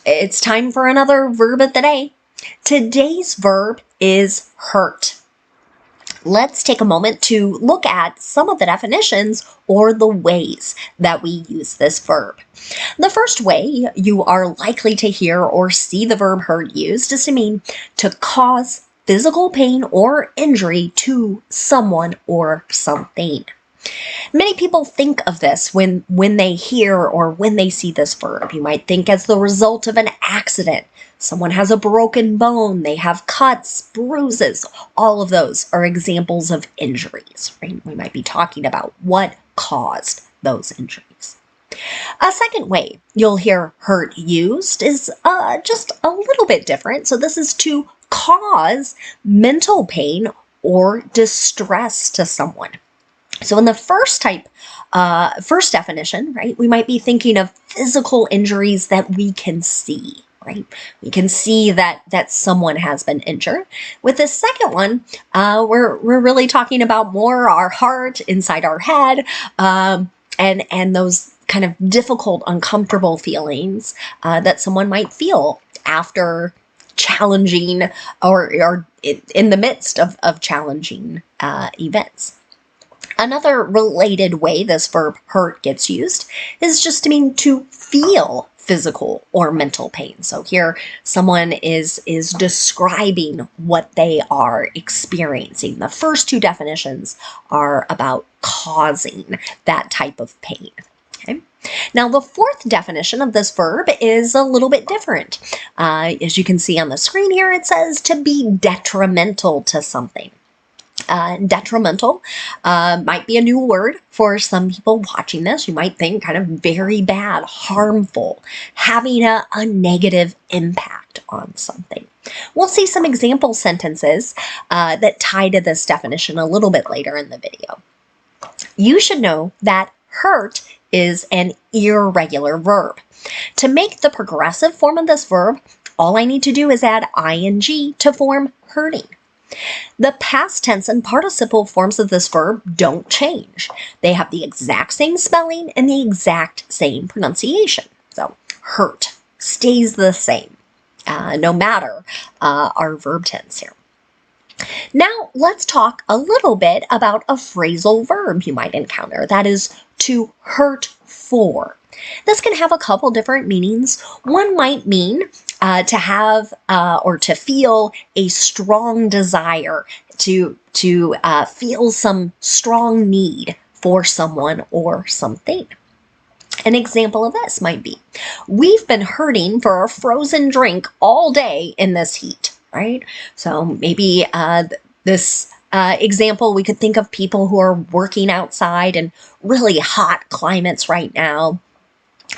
It's time for another verb of the day. Today's verb is hurt. Let's take a moment to look at some of the definitions or the ways that we use this verb. The first way you are likely to hear or see the verb hurt used is to mean to cause physical pain or injury to someone or something. Many people think of this when they hear or when they see this verb. You might think as the result of an accident. Someone has a broken bone, they have cuts, bruises. All of those are examples of injuries, right? We might be talking about what caused those injuries. A second way you'll hear hurt used is just a little bit different. So this is to cause mental pain or distress to someone. So in the first definition, right, we might be thinking of physical injuries that we can see, right? We can see that someone has been injured. With the second one, we're really talking about more our heart, inside our head, and those kind of difficult, uncomfortable feelings that someone might feel after challenging or in the midst of challenging events. Another related way this verb hurt gets used is just to mean to feel physical or mental pain. So here someone is describing what they are experiencing. The first two definitions are about causing that type of pain. Okay. Now the fourth definition of this verb is a little bit different. As you can see on the screen here, it says to be detrimental to something. Detrimental might be a new word for some people watching this. You might think kind of very bad, harmful, having a negative impact on something. We'll see some example sentences that tie to this definition a little bit later in the video. You should know that hurt is an irregular verb. To make the progressive form of this verb, all I need to do is add ing to form hurting. The past tense and participle forms of this verb don't change. They have the exact same spelling and the exact same pronunciation. So hurt stays the same, no matter our verb tense here. Now let's talk a little bit about a phrasal verb you might encounter. That is to hurt for. This can have a couple different meanings. One might mean to have or to feel a strong desire, to feel some strong need for someone or something. An example of this might be, we've been hurting for a frozen drink all day in this heat, right? So maybe this example, we could think of people who are working outside in really hot climates right now.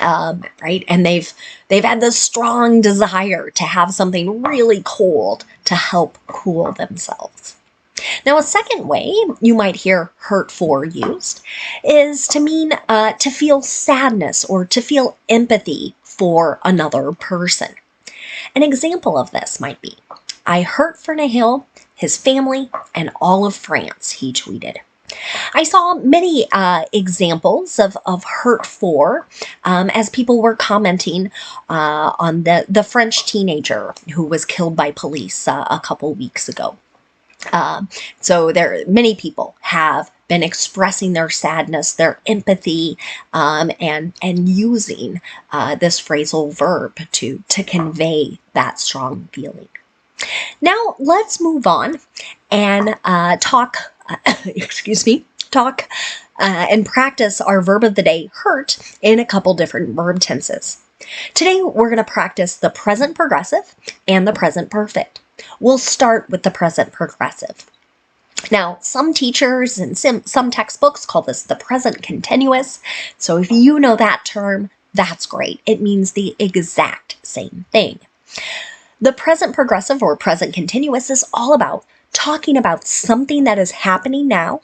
Right? And they've had this strong desire to have something really cold to help cool themselves. Now, a second way you might hear hurt for used is to mean to feel sadness or to feel empathy for another person. An example of this might be, I hurt for Nahil, his family, and all of France, he tweeted. I saw many examples of hurt for as people were commenting on the French teenager who was killed by police a couple weeks ago. So many people have been expressing their sadness, their empathy, and using this phrasal verb to convey that strong feeling. Now let's move on and talk and practice our verb of the day, hurt, in a couple different verb tenses. Today, we're going to practice the present progressive and the present perfect. We'll start with the present progressive. Now, some teachers and some textbooks call this the present continuous. So if you know that term, that's great. It means the exact same thing. The present progressive or present continuous is all about talking about something that is happening now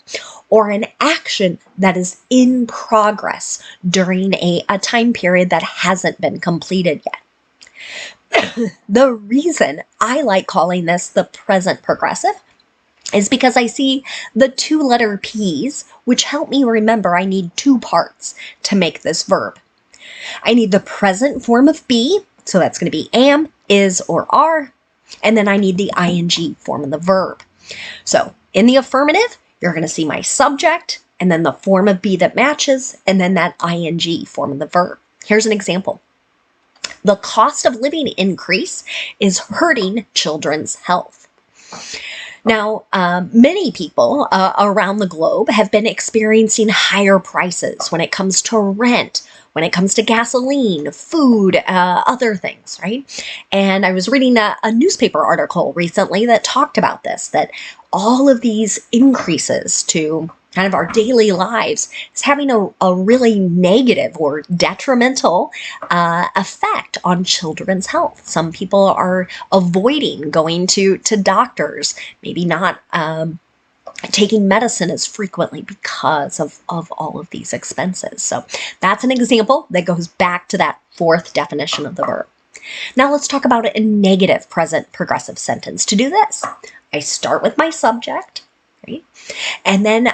or an action that is in progress during a time period that hasn't been completed yet. The reason I like calling this the present progressive is because I see the two letter P's, which help me remember I need two parts to make this verb. I need the present form of be So that's going to be am, is, or are. And then I need the ing form of the verb. So in the affirmative, you're going to see my subject, and then the form of be that matches, and then that ing form of the verb. Here's an example. The cost of living increase is hurting children's health. Now, many people around the globe have been experiencing higher prices when it comes to rent, when it comes to gasoline, food, other things, right? And I was reading a newspaper article recently that talked about this, that all of these increases to kind of our daily lives is having a really negative or detrimental effect on children's health. Some people are avoiding going to doctors, maybe not taking medicine as frequently because of all of these expenses. So that's an example that goes back to that fourth definition of the verb. Now let's talk about a negative present progressive sentence. To do this, I start with my subject, right? And then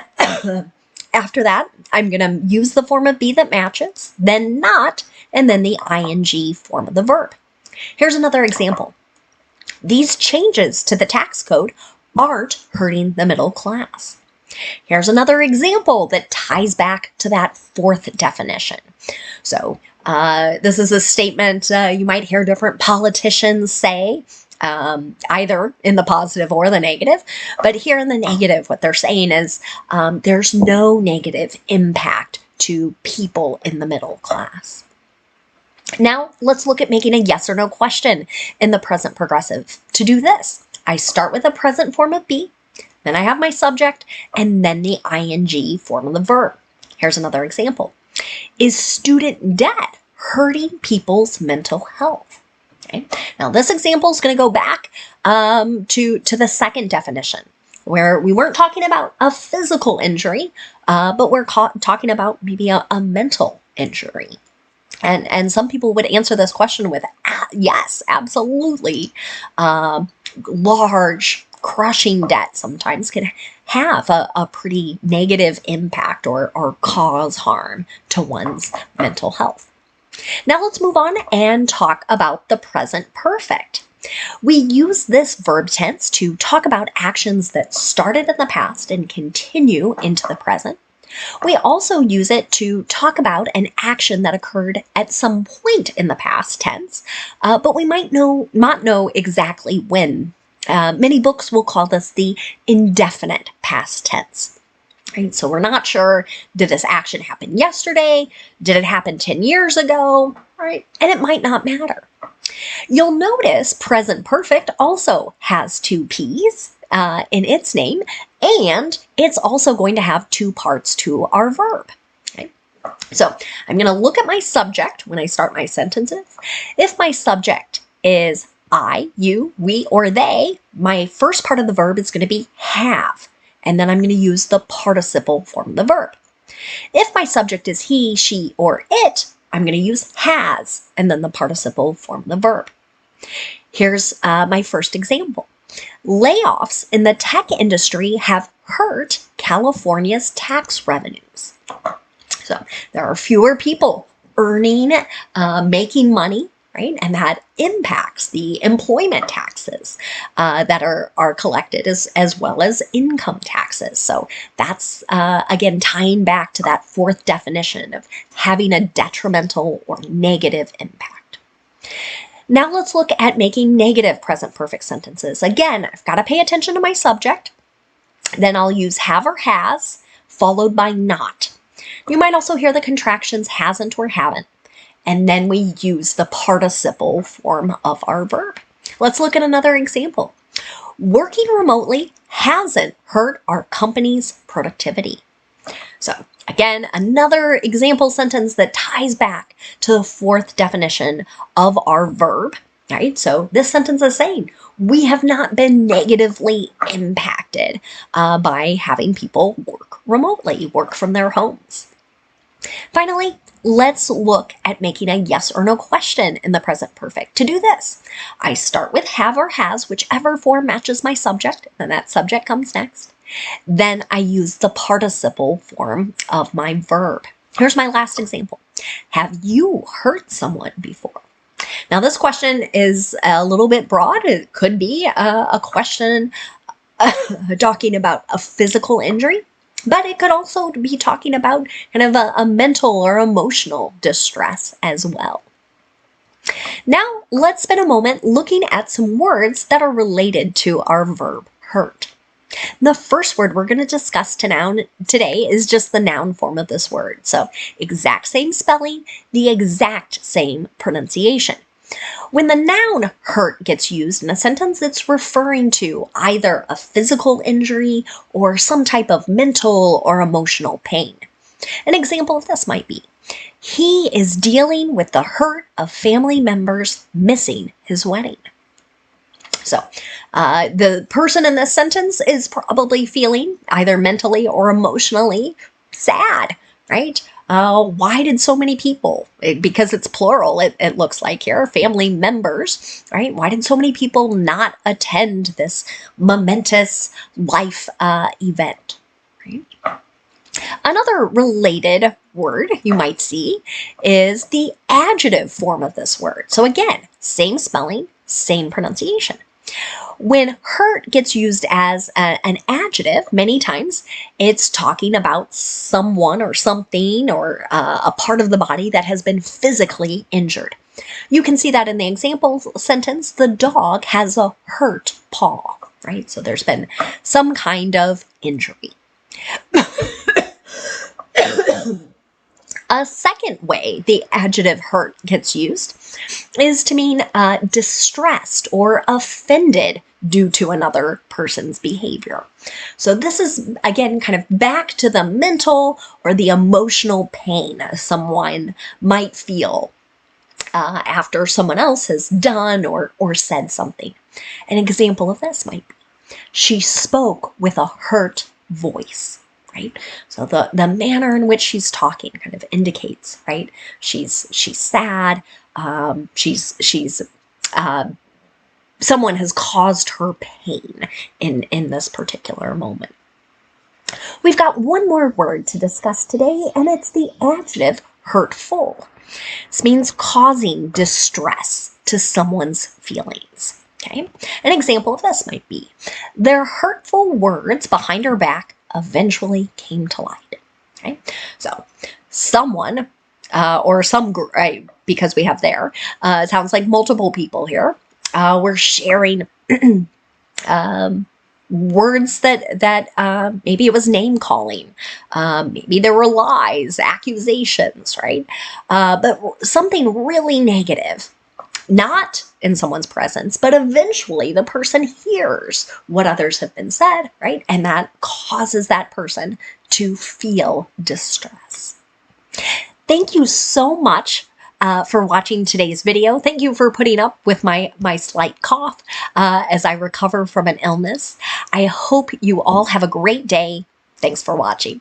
after that, I'm going to use the form of be that matches, then not, and then the ing form of the verb. Here's another example. These changes to the tax code aren't hurting the middle class. Here's another example that ties back to that fourth definition. So this is a statement you might hear different politicians say, either in the positive or the negative. But here in the negative, what they're saying is there's no negative impact to people in the middle class. Now, let's look at making a yes or no question in the present progressive. To do this, I start with the present form of be, then I have my subject, and then the ing form of the verb. Here's another example. Is student debt hurting people's mental health? Okay. Now, this example is going to go back to the second definition, where we weren't talking about a physical injury, but we're talking about maybe a mental injury. And some people would answer this question with, yes, absolutely. Large, crushing debt sometimes can have a pretty negative impact or cause harm to one's mental health. Now let's move on and talk about the present perfect. We use this verb tense to talk about actions that started in the past and continue into the present. We also use it to talk about an action that occurred at some point in the past tense, but we might not know exactly when. Many books will call this the indefinite past tense. Right? So we're not sure, did this action happen yesterday? Did it happen 10 years ago? Right? And it might not matter. You'll notice present perfect also has two P's in its name, and it's also going to have two parts to our verb. Okay? So I'm going to look at my subject when I start my sentences. If my subject is I, you, we, or they, my first part of the verb is going to be have. And then I'm going to use the participle form of the verb. If my subject is he, she, or it, I'm going to use has, and then the participle form of the verb. Here's my first example. Layoffs in the tech industry have hurt California's tax revenues. So there are fewer people earning, making money, right? And that impacts the employment taxes that are collected as well as income taxes. So that's, again, tying back to that fourth definition of having a detrimental or negative impact. Now let's look at making negative present perfect sentences. Again, I've got to pay attention to my subject. Then I'll use have or has, followed by not. You might also hear the contractions hasn't or haven't. And then we use the participle form of our verb. Let's look at another example. Working remotely hasn't hurt our company's productivity. So again, another example sentence that ties back to the fourth definition of our verb, right? So this sentence is saying we have not been negatively impacted by having people work remotely, work from their homes. Finally, let's look at making a yes or no question in the present perfect. To do this, I start with have or has, whichever form matches my subject, and that subject comes next. Then I use the participle form of my verb. Here's my last example. Have you hurt someone before? Now, this question is a little bit broad. It could be a question talking about a physical injury, but it could also be talking about kind of a mental or emotional distress as well. Now, let's spend a moment looking at some words that are related to our verb hurt. The first word we're going to discuss today is just the noun form of this word. So, exact same spelling, the exact same pronunciation. When the noun hurt gets used in a sentence, it's referring to either a physical injury or some type of mental or emotional pain. An example of this might be, he is dealing with the hurt of family members missing his wedding. So, the person in this sentence is probably feeling either mentally or emotionally sad, right? Why did so many people, because it's plural, it looks like here, family members, right? Why did so many people not attend this momentous life event, right? Another related word you might see is the adjective form of this word. So again, same spelling, same pronunciation. When hurt gets used as an adjective, many times it's talking about someone or something or a part of the body that has been physically injured. You can see that in the example sentence, the dog has a hurt paw, right? So there's been some kind of injury. A second way the adjective hurt gets used is to mean distressed or offended due to another person's behavior. So this is, again, kind of back to the mental or the emotional pain someone might feel after someone else has done or said something. An example of this might be, she spoke with a hurt voice. Right? So the manner in which she's talking kind of indicates, right? She's sad. Someone has caused her pain in this particular moment. We've got one more word to discuss today, and it's the adjective hurtful. This means causing distress to someone's feelings. Okay? An example of this might be, their hurtful words behind her back eventually came to light. Okay, so someone or some group, right? Because we have there, it sounds like multiple people here. We're sharing words that maybe it was name calling, maybe there were lies, accusations, right? But something really negative. Not in someone's presence, but eventually the person hears what others have been said, right? And that causes that person to feel distress. Thank you so much for watching today's video. Thank you for putting up with my slight cough as I recover from an illness. I hope you all have a great day. Thanks for watching.